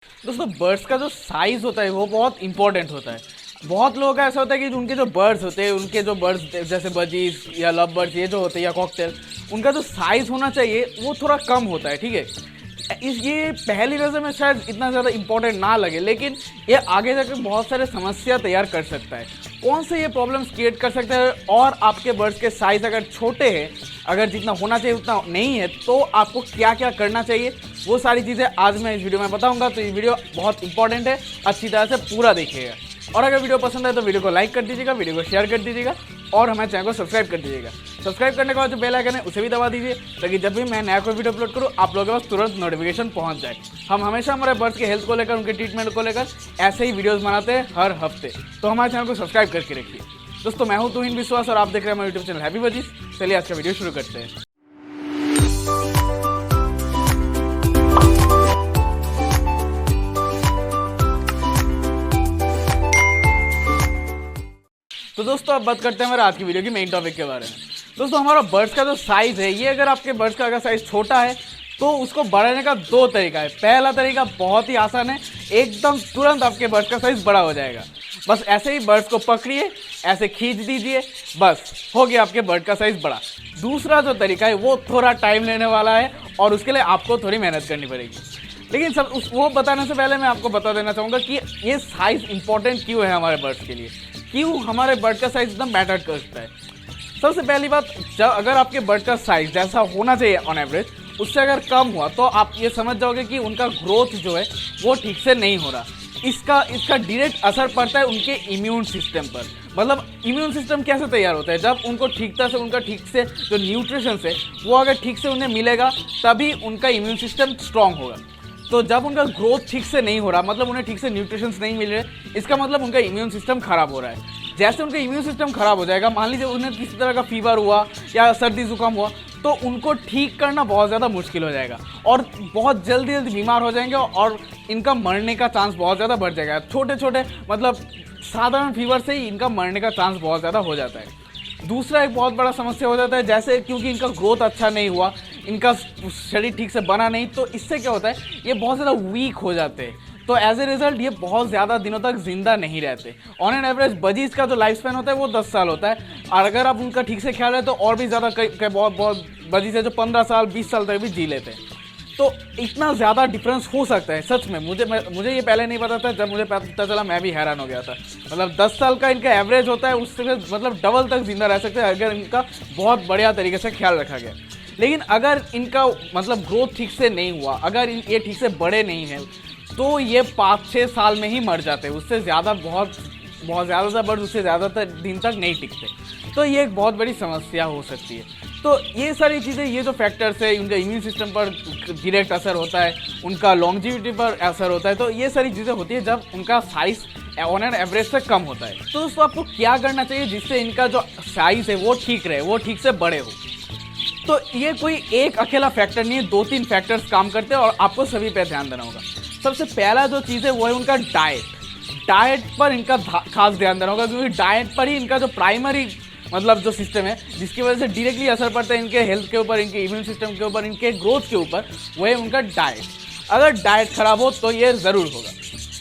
दोस्तों बर्ड्स का जो साइज़ होता है वो बहुत इंपॉर्टेंट होता है। बहुत लोगों का ऐसा होता है कि उनके जो बर्ड्स होते हैं, उनके जो बर्ड्स जैसे बजीज या लव बर्ड्स ये जो होते हैं या कॉकटेल, उनका जो साइज़ होना चाहिए वो थोड़ा कम होता है। ठीक है, ये पहली नज़र में शायद इतना ज़्यादा इंपॉर्टेंट ना लगे, लेकिन ये आगे जाकर बहुत सारे समस्या तैयार कर सकता है। कौन से ये प्रॉब्लम्स क्रिएट कर सकता है, और आपके बर्ड्स के साइज़ अगर छोटे हैं, अगर जितना होना चाहिए उतना नहीं है, तो आपको क्या क्या करना चाहिए, वो सारी चीज़ें आज मैं इस वीडियो में बताऊंगा। तो ये वीडियो बहुत इंपॉर्टेंट है, अच्छी तरह से पूरा देखिएगा। और अगर वीडियो पसंद आए तो वीडियो को लाइक कर दीजिएगा, वीडियो को शेयर कर दीजिएगा और हमारे चैनल को सब्सक्राइब कर दीजिएगा। सब्सक्राइब करने के बाद जो बेल आइकन है उसे भी दबा दीजिए, ताकि जब भी मैं नया कोई वीडियो अपलोड करूँ आप लोगों के पास तुरंत नोटिफिकेशन पहुँच जाए। हम हमेशा हमारे बर्ड्स के हेल्थ को लेकर, उनके ट्रीटमेंट को लेकर ऐसे ही वीडियोज़ बनाते हैं हर हफ्ते। तो हमारे चैनल को सब्सक्राइब करके रखिए। दोस्तों मैं हूँ तुहिन विश्वास और आप देख रहे हैं हमारे यूट्यूब चैनल हैप्पी बजीज। चलिए आज का वीडियो शुरू करते हैं। तो दोस्तों अब बात करते हैं हमारे आज की वीडियो की मेन टॉपिक के बारे में। दोस्तों हमारा बर्ड्स का जो साइज़ है, ये अगर आपके बर्ड्स का अगर साइज़ छोटा है तो उसको बढ़ाने का दो तरीका है। पहला तरीका बहुत ही आसान है, एकदम तुरंत आपके बर्ड्स का साइज़ बड़ा हो जाएगा। बस ऐसे ही बर्ड्स को पकड़िए, ऐसे खींच दीजिए, बस हो गया आपके बर्ड का साइज़ बड़ा। दूसरा जो तरीका है वो थोड़ा टाइम लेने वाला है और उसके लिए आपको थोड़ी मेहनत करनी पड़ेगी। लेकिन वो बताने से पहले मैं आपको बता देना चाहूँगा कि ये साइज़ इंपॉर्टेंट क्यों है हमारे बर्ड्स के लिए, क्यों हमारे बर्ड का साइज़ एकदम मैटर करता है। सबसे पहली बात, जब अगर आपके बर्ड का साइज़ जैसा होना चाहिए ऑन एवरेज, उससे अगर कम हुआ तो आप ये समझ जाओगे कि उनका ग्रोथ जो है वो ठीक से नहीं हो रहा। इसका डायरेक्ट असर पड़ता है उनके इम्यून सिस्टम पर। मतलब इम्यून सिस्टम कैसे तैयार होता है, जब उनको ठीक तरह से उनका ठीक से जो न्यूट्रिशन है वो अगर ठीक से उन्हें मिलेगा तभी उनका इम्यून सिस्टम स्ट्रांग होगा। तो जब उनका ग्रोथ ठीक से नहीं हो रहा, मतलब उन्हें ठीक से न्यूट्रिशंस नहीं मिल रहे, इसका मतलब उनका इम्यून सिस्टम खराब हो रहा है। जैसे उनका इम्यून सिस्टम खराब हो जाएगा, मान लीजिए उन्हें किसी तरह का फीवर हुआ या सर्दी जुकाम हुआ, तो उनको ठीक करना बहुत ज़्यादा मुश्किल हो जाएगा और बहुत जल्दी बीमार हो जाएंगे और इनका मरने का चांस बहुत ज़्यादा बढ़ जाएगा। छोटे छोटे मतलब साधारण फीवर से ही इनका मरने का चांस बहुत ज़्यादा हो जाता है। दूसरा एक बहुत बड़ा समस्या हो जाता है, जैसे क्योंकि इनका ग्रोथ अच्छा नहीं हुआ, इनका शरीर ठीक से बना नहीं, तो इससे क्या होता है ये बहुत ज़्यादा वीक हो जाते हैं। तो एज ए रिज़ल्ट ये बहुत ज़्यादा दिनों तक ज़िंदा नहीं रहते। ऑन एन एवरेज बजीज का जो लाइफ स्पैन होता है वो 10 साल होता है, और अगर आप उनका ठीक से ख्याल रहे तो और भी ज़्यादा कई बहुत बजीज है जो 15 साल 20 साल तक भी जी लेते हैं। तो इतना ज़्यादा डिफरेंस हो सकता है सच में। मुझे ये पहले नहीं पता था, जब मुझे पता चला मैं भी हैरान हो गया था। मतलब 10 साल का इनका एवरेज होता है, उससे मतलब डबल तक जिंदा रह सकते हैं अगर इनका बहुत बढ़िया तरीके से ख्याल रखा गया। लेकिन अगर इनका मतलब ग्रोथ ठीक से नहीं हुआ, अगर ये ठीक से बड़े नहीं हैं, तो ये 5-6 साल में ही मर जाते हैं। उससे ज़्यादा बहुत ज़्यादा बर्ड उससे ज़्यादातर दिन तक नहीं टिकते। तो ये एक बहुत बड़ी समस्या हो सकती है। तो ये सारी चीज़ें, ये जो फैक्टर्स है, उनका इम्यून सिस्टम पर डायरेक्ट असर होता है, उनका लॉन्जिविटी पर असर होता है। तो ये सारी चीज़ें होती है जब उनका साइज़ ऑन एन एवरेज से कम होता है। तो दोस्तों आपको क्या करना चाहिए जिससे इनका जो साइज़ है वो ठीक रहे, वो ठीक से बड़े हो। तो ये कोई एक अकेला फैक्टर नहीं है, 2-3 फैक्टर्स काम करते हैं और आपको सभी पे ध्यान देना होगा। सबसे पहला जो चीज़ है वो है उनका डाइट पर इनका खास ध्यान देना होगा, क्योंकि डाइट पर ही इनका जो प्राइमरी मतलब जो सिस्टम है जिसकी वजह से डायरेक्टली असर पड़ता है इनके हेल्थ के ऊपर, इनके इम्यून सिस्टम के ऊपर, इनके ग्रोथ के ऊपर, वो है उनका डाइट। अगर डाइट खराब हो तो ये ज़रूर होगा।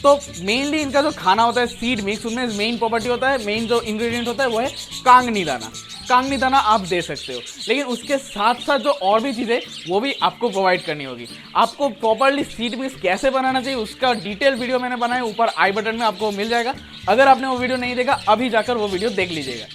तो मेनली इनका जो खाना होता है सीड मिक्स, उनमें मेन प्रॉपर्टी होता है, मेन जो इंग्रेडिएंट होता है वो है कांगनी दाना। कांगनी दाना आप दे सकते हो, लेकिन उसके साथ साथ जो और भी चीज़ें वो भी आपको प्रोवाइड करनी होगी। आपको प्रॉपर्ली सीड मिक्स कैसे बनाना चाहिए उसका डिटेल वीडियो मैंने बनाया, ऊपर आई बटन में आपको मिल जाएगा। अगर आपने वो वीडियो नहीं देखा अभी जाकर वो वीडियो देख लीजिएगा।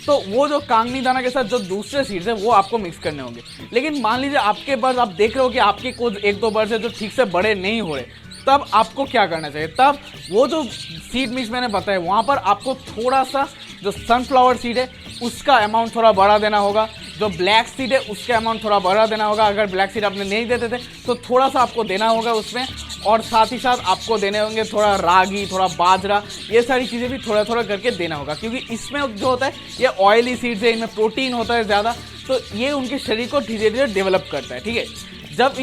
तो वो जो कांगनी दाना के साथ जो दूसरे सीड्स है वो आपको मिक्स करने होंगे। लेकिन मान लीजिए आपके बर्ड्स, आप देख रहे हो कि आपके कुछ 1-2 बर्ड्स है जो ठीक से बड़े नहीं हो रहे, तब आपको क्या करना चाहिए? तब वो जो सीड मिक्स मैंने बताया वहाँ पर आपको थोड़ा सा जो सनफ्लावर सीड है उसका अमाउंट थोड़ा बढ़ा देना होगा, जो ब्लैक सीड है उसका अमाउंट थोड़ा बढ़ा देना होगा। अगर ब्लैक सीड आपने नहीं देते थे तो थोड़ा सा आपको देना होगा उसमें, और साथ ही साथ आपको देने होंगे थोड़ा रागी, थोड़ा बाजरा, ये सारी चीज़ें भी थोड़ा थोड़ा करके देना होगा, क्योंकि इसमें जो होता है ये ऑयली सीड्स है, इनमें प्रोटीन होता है ज़्यादा, तो ये उनके शरीर को धीरे धीरे डेवलप करता है। ठीक है, जब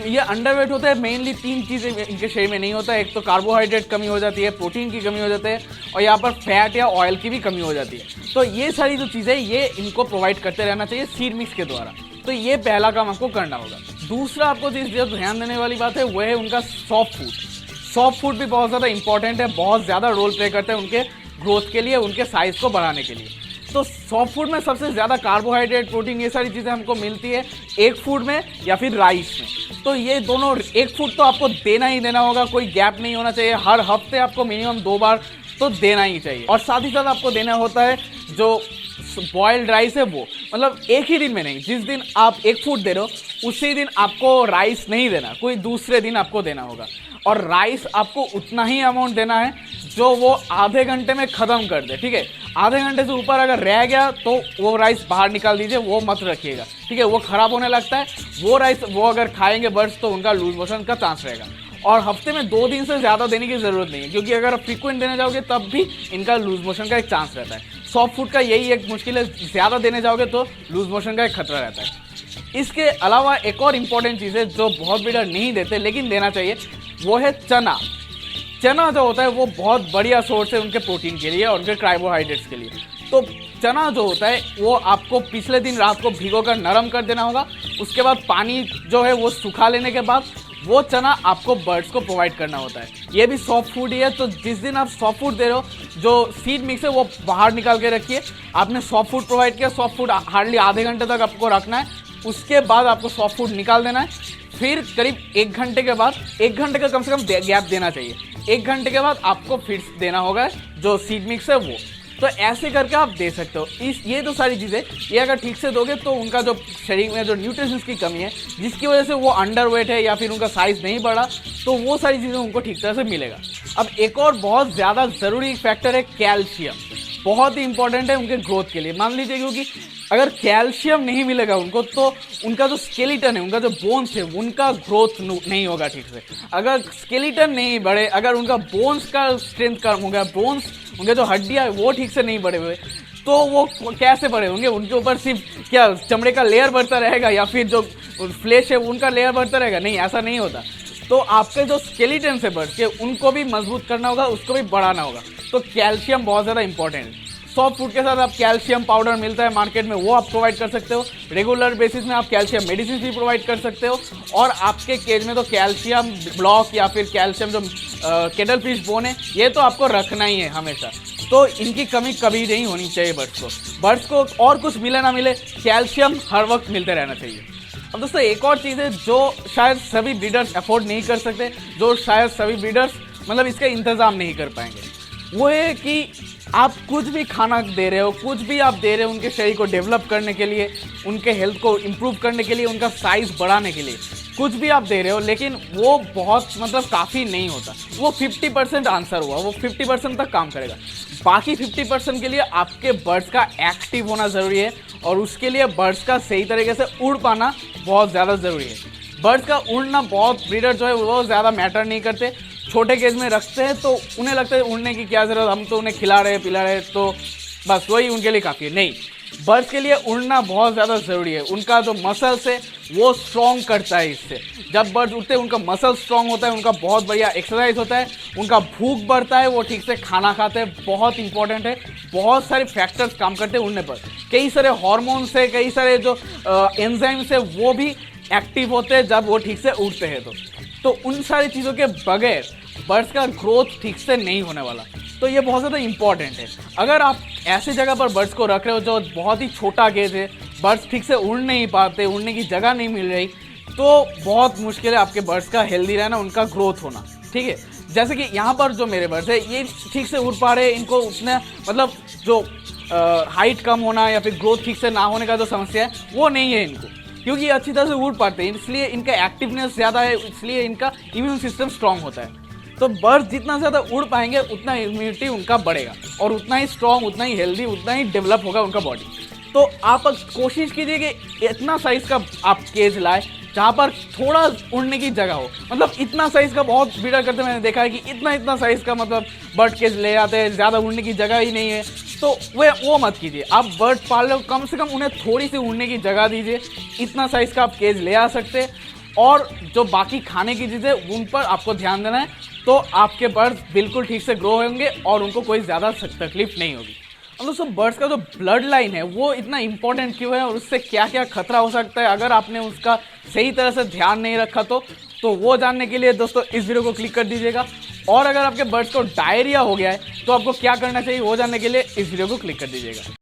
ये अंडरवेट होता है, मेनली 3 चीज़ें इनके शरीर में नहीं होता है। एक तो कार्बोहाइड्रेट कमी हो जाती है, प्रोटीन की कमी हो जाती है, और यहाँ पर फैट या ऑयल की भी कमी हो जाती है। तो ये सारी जो चीज़ें ये इनको प्रोवाइड करते रहना चाहिए सीड मिक्स के द्वारा। तो ये पहला काम आपको करना होगा। दूसरा आपको जिस ध्यान देने वाली बात है वो है उनका सॉफ्ट फूड। सॉफ्ट फूड भी बहुत ज़्यादा इंपॉर्टेंट है, बहुत ज़्यादा रोल प्ले करते हैं उनके ग्रोथ के लिए, उनके साइज़ को बढ़ाने के लिए। तो सॉफ्ट फूड में सबसे ज़्यादा कार्बोहाइड्रेट, प्रोटीन, ये सारी चीज़ें हमको मिलती है एग फूड में या फिर राइस में। तो ये दोनों, एग फूड तो आपको देना ही देना होगा, कोई गैप नहीं होना चाहिए, हर हफ्ते आपको मिनिमम 2 बार तो देना ही चाहिए। और साथ ही साथ आपको देना होता है जो बॉइल्ड राइस है वो, मतलब एक ही दिन में नहीं, जिस दिन आप एग फूड दे रहे हो उसी दिन आपको राइस नहीं देना, कोई दूसरे दिन आपको देना होगा। और राइस आपको उतना ही अमाउंट देना है जो वो आधे घंटे में ख़त्म कर दे, ठीक है। आधे घंटे से ऊपर अगर रह गया तो वो राइस बाहर निकाल दीजिए, वो मत रखिएगा, ठीक है। वो ख़राब होने लगता है वो राइस, वो अगर खाएंगे बर्ड्स तो उनका लूज मोशन का चांस रहेगा। और हफ्ते में 2 दिन से ज़्यादा देने की ज़रूरत नहीं है, क्योंकि अगर आप फ्रीक्वेंट देने जाओगे तब भी इनका लूज मोशन का एक चांस रहता है। सॉफ्ट फूड का यही एक मुश्किल है, ज़्यादा देने जाओगे तो लूज मोशन का एक खतरा रहता है। इसके अलावा एक और इम्पॉर्टेंट चीज़ है जो बहुत ब्रीडर नहीं देते लेकिन देना चाहिए, वो है चना। चना जो होता है वो बहुत बढ़िया सोर्स है उनके प्रोटीन के लिए और उनके कार्बोहाइड्रेट्स के लिए। तो चना जो होता है वो आपको पिछले दिन रात को भिगोकर नरम कर देना होगा, उसके बाद पानी जो है वो सुखा लेने के बाद वो चना आपको बर्ड्स को प्रोवाइड करना होता है। ये भी सॉफ्ट फूड ही है। तो जिस दिन आप सॉफ्ट फूड दे रहे हो, जो सीड मिक्स है वो बाहर निकाल के रखिए। आपने सॉफ्ट फूड प्रोवाइड किया, सॉफ्ट फूड हार्डली आधे घंटे तक आपको रखना है, उसके बाद आपको सॉफ्ट फूड निकाल देना है। फिर करीब 1 घंटे के बाद, 1 घंटे का कम से कम गैप देना चाहिए, 1 घंटे के बाद आपको फिर देना होगा जो सीड मिक्स है वो। तो ऐसे करके आप दे सकते हो। ये तो सारी चीज़ें, ये अगर ठीक से दोगे तो उनका जो शरीर में जो न्यूट्रिशंस की कमी है जिसकी वजह से वो अंडरवेट है या फिर उनका साइज़ नहीं बढ़ा, तो वो सारी चीज़ें उनको ठीक तरह से मिलेगा। अब एक और बहुत ज़्यादा ज़रूरी फैक्टर है कैल्शियम, बहुत ही इंपॉर्टेंट है उनके ग्रोथ के लिए। मान लीजिए क्योंकि अगर कैल्शियम नहीं मिलेगा उनको तो उनका जो स्केलेटन है, उनका जो बोन्स है, उनका ग्रोथ नहीं होगा ठीक से। अगर स्केलेटन नहीं बढ़े, अगर उनका बोन्स का स्ट्रेंथ कम हो गया, बोन्स, उनके जो हड्डियाँ है वो ठीक से नहीं बढ़े हुए, तो वो कैसे बड़े होंगे? उनके ऊपर सिर्फ क्या चमड़े का लेयर बढ़ता रहेगा या फिर जो फ्लैश है उनका लेयर बढ़ता रहेगा? नहीं, ऐसा नहीं होता। तो आपके जो स्केलेटन से बढ़ के उनको भी मजबूत करना होगा, उसको भी बढ़ाना होगा। तो कैल्शियम बहुत ज़्यादा इंपॉर्टेंट है। सॉफ्ट फूड के साथ आप कैल्शियम पाउडर मिलता है मार्केट में, वो आप प्रोवाइड कर सकते हो। रेगुलर बेसिस में आप कैल्शियम मेडिसिन भी प्रोवाइड कर सकते हो। और आपके केज में तो कैल्शियम ब्लॉक या फिर कैल्शियम जो केटल फिश बोन है, ये तो आपको रखना ही है हमेशा। तो इनकी कमी कभी नहीं होनी चाहिए बर्ड्स को और कुछ मिले ना मिले, कैल्शियम हर वक्त मिलते रहना चाहिए। अब दोस्तों एक और चीज़ है जो शायद सभी ब्रीडर्स अफोर्ड नहीं कर सकते, जो शायद सभी ब्रीडर्स मतलब इसका इंतज़ाम नहीं कर पाएंगे, वो है कि आप कुछ भी खाना दे रहे हो, कुछ भी आप दे रहे हो उनके शरीर को डेवलप करने के लिए, उनके हेल्थ को इम्प्रूव करने के लिए, उनका साइज़ बढ़ाने के लिए कुछ भी आप दे रहे हो, लेकिन वो बहुत मतलब काफ़ी नहीं होता। वो 50% आंसर हुआ, वो 50% तक काम करेगा। बाकी 50% के लिए आपके बर्ड्स का एक्टिव होना ज़रूरी है और उसके लिए बर्ड्स का सही तरीके से उड़ पाना बहुत ज़्यादा ज़रूरी है। बर्ड्स का उड़ना बहुत ब्रीडर जो है वो ज़्यादा मैटर नहीं करते, छोटे केज में रखते हैं तो उन्हें लगता है उड़ने की क्या ज़रूरत, हम तो उन्हें खिला रहे पिला रहे तो बस वही उनके लिए काफ़ी है। नहीं, बर्ड्स के लिए उड़ना बहुत ज़्यादा ज़रूरी है। उनका जो मसल्स है वो स्ट्रॉन्ग करता है इससे। जब बर्ड्स उड़ते हैं उनका मसल स्ट्रॉन्ग होता है, उनका बहुत बढ़िया एक्सरसाइज होता है, उनका भूख बढ़ता है, वो ठीक से खाना खाते हैं, बहुत इंपॉर्टेंट है। बहुत सारे फैक्टर्स काम करते हैं उड़ने पर, कई सारे हार्मोन्स है, कई सारे जो एंजाइम्स है वो भी एक्टिव होते हैं जब वो ठीक से उड़ते हैं। तो उन सारी चीज़ों के बगैर बर्ड्स का ग्रोथ ठीक से नहीं होने वाला। तो ये बहुत ज़्यादा इंपॉर्टेंट है। अगर आप ऐसी जगह पर बर्ड्स को रख रहे हो जो बहुत ही छोटा केज है, बर्ड्स ठीक से उड़ नहीं पाते, उड़ने की जगह नहीं मिल रही, तो बहुत मुश्किल है आपके बर्ड्स का हेल्दी रहना, उनका ग्रोथ होना, ठीक है। जैसे कि यहाँ पर जो मेरे बर्ड्स है ये ठीक से उड़ पा रहे हैं, इनको उतने मतलब जो हाइट कम होना या फिर ग्रोथ ठीक से ना होने का जो समस्या है वो नहीं है इनको, क्योंकि ये अच्छी तरह से उड़ पाते हैं, इसलिए इनका एक्टिवनेस ज़्यादा है, इसलिए इनका इम्यून सिस्टम स्ट्रांग होता है। तो बर्ड्स जितना ज़्यादा उड़ पाएंगे उतना इम्यूनिटी उनका बढ़ेगा और उतना ही स्ट्रांग, उतना ही हेल्दी, उतना ही डेवलप होगा उनका बॉडी। तो आप कोशिश कीजिए कि इतना साइज़ का आप केज लाए जहाँ पर थोड़ा उड़ने की जगह हो। मतलब इतना साइज़ का बहुत ब्रीडर करते मैंने देखा है कि इतना साइज़ का मतलब बर्ड केज ले आते हैं, ज़्यादा उड़ने की जगह ही नहीं है, तो वो मत कीजिए। आप बर्ड पाल रहे हो, कम से कम उन्हें थोड़ी सी उड़ने की जगह दीजिए। इतना साइज़ का आप केज ले आ सकते हैं और जो बाकी खाने की चीज़ें उन पर आपको ध्यान देना है, तो आपके बर्ड्स बिल्कुल ठीक से ग्रो होंगे और उनको कोई ज़्यादा तकलीफ नहीं होगी। अब दोस्तों बर्ड्स का जो ब्लड लाइन है वो इतना इंपॉर्टेंट क्यों है और उससे क्या क्या खतरा हो सकता है अगर आपने उसका सही तरह से ध्यान नहीं रखा, तो तो वो जानने के लिए दोस्तों इस वीडियो को क्लिक कर दीजिएगा। और अगर आपके बर्ड्स को डायरिया हो गया है तो आपको क्या करना चाहिए वो जानने के लिए इस वीडियो को क्लिक कर दीजिएगा।